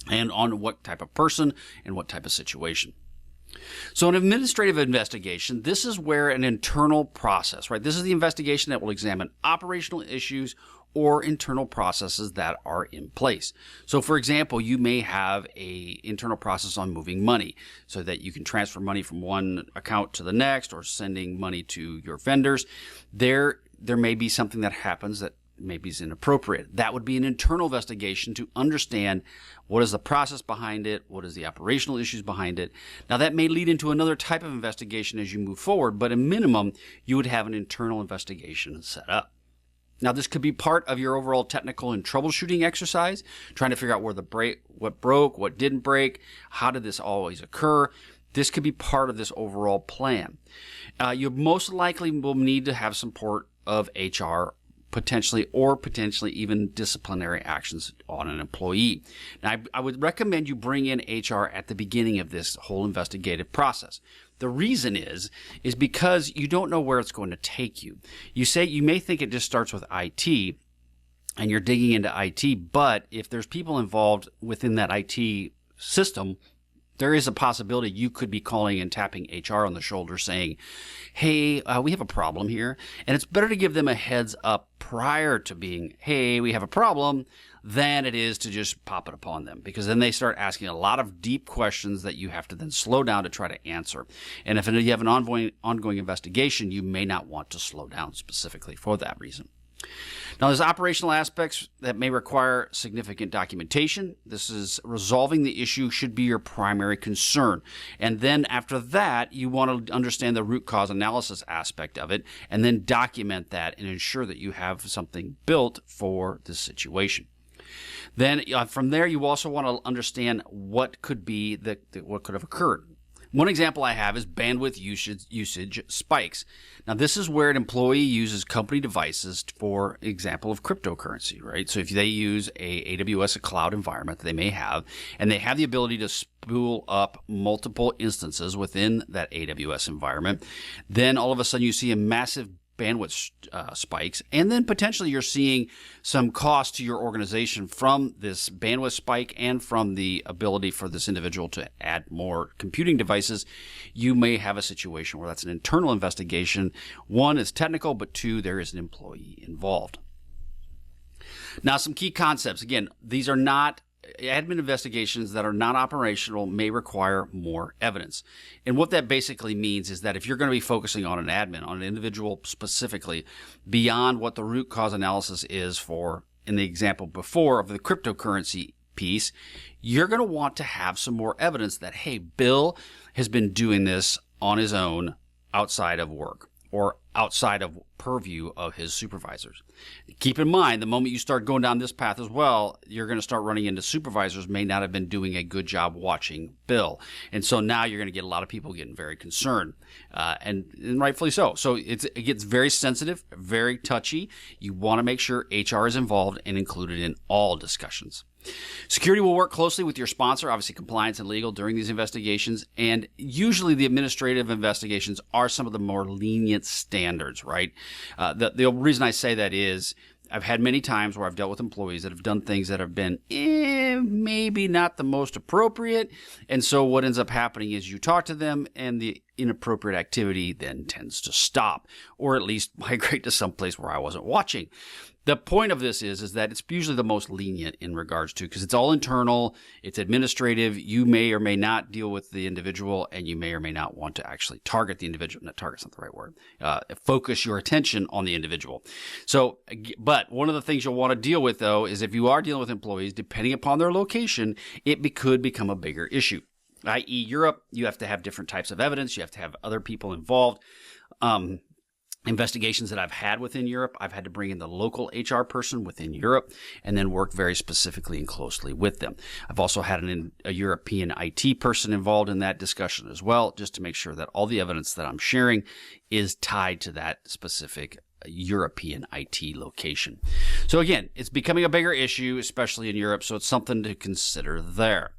and on what type of person and what type of situation. So an administrative investigation, this is where an internal process, right? This is the investigation that will examine operational issues or internal processes that are in place. So for example, you may have a internal process on moving money so that you can transfer money from one account to the next or sending money to your vendors. There may be something that happens that maybe is inappropriate. That would be an internal investigation to understand what is the process behind it, what is the operational issues behind it. Now that may lead into another type of investigation as you move forward, but at minimum, you would have an internal investigation set up. Now this could be part of your overall technical and troubleshooting exercise, trying to figure out what broke, what didn't break, how did this always occur. This could be part of this overall plan. You most likely will need to have support of HR potentially even disciplinary actions on an employee. Now, I would recommend you bring in HR at the beginning of this whole investigative process. The reason is because you don't know where it's going to take you. You may think it just starts with IT and you're digging into IT, but if there's people involved within that IT system, there is a possibility you could be calling and tapping HR on the shoulder saying, hey, we have a problem here. And it's better to give them a heads up prior to being, hey, we have a problem, than it is to just pop it upon them. Because then they start asking a lot of deep questions that you have to then slow down to try to answer. And if you have an ongoing investigation, you may not want to slow down specifically for that reason. Now, there's operational aspects that may require significant documentation. This is resolving the issue should be your primary concern. And then after that, you want to understand the root cause analysis aspect of it and then document that and ensure that you have something built for this situation. Then from there, you also want to understand what could be what could have occurred. One example I have is bandwidth usage spikes. Now, this is where an employee uses company devices for example of cryptocurrency, right? So if they use a AWS, a cloud environment that they may have, and they have the ability to spool up multiple instances within that AWS environment, then all of a sudden you see a massive bandwidth spikes, and then potentially you're seeing some cost to your organization from this bandwidth spike and from the ability for this individual to add more computing devices. You may have a situation where that's an internal investigation. One is technical, but two, there is an employee involved. Now, some key concepts. Again, these are not admin investigations that are not operational may require more evidence. And what that basically means is that if you're going to be focusing on an admin, on an individual specifically, beyond what the root cause analysis is for, in the example before of the cryptocurrency piece, you're going to want to have some more evidence that, hey, Bill has been doing this on his own outside of work or outside of purview of his supervisors. Keep in mind, the moment you start going down this path as well, you're going to start running into supervisors may not have been doing a good job watching Bill. And so now you're going to get a lot of people getting very concerned, and rightfully so. So it gets very sensitive, very touchy. You want to make sure HR is involved and included in all discussions. Security will work closely with your sponsor, obviously compliance and legal, during these investigations, and usually the administrative investigations are some of the more lenient standards, right? The reason I say that is I've had many times where I've dealt with employees that have done things that have been maybe not the most appropriate, and so what ends up happening is you talk to them and the inappropriate activity then tends to stop, or at least migrate to some place where I wasn't watching. The point of this is that it's usually the most lenient in regards to, because it's all internal, it's administrative, you may or may not deal with the individual, and you may or may not want to actually target the individual. Not target's not the right word. Focus your attention on the individual. So, but one of the things you'll want to deal with, though, is if you are dealing with employees, depending upon their location, it could become a bigger issue. I.e. Europe, you have to have different types of evidence, you have to have other people involved. Investigations that I've had within Europe, I've had to bring in the local HR person within Europe and then work very specifically and closely with them. I've also had a European IT person involved in that discussion as well, just to make sure that all the evidence that I'm sharing is tied to that specific European IT location. So again, it's becoming a bigger issue, especially in Europe, so it's something to consider there.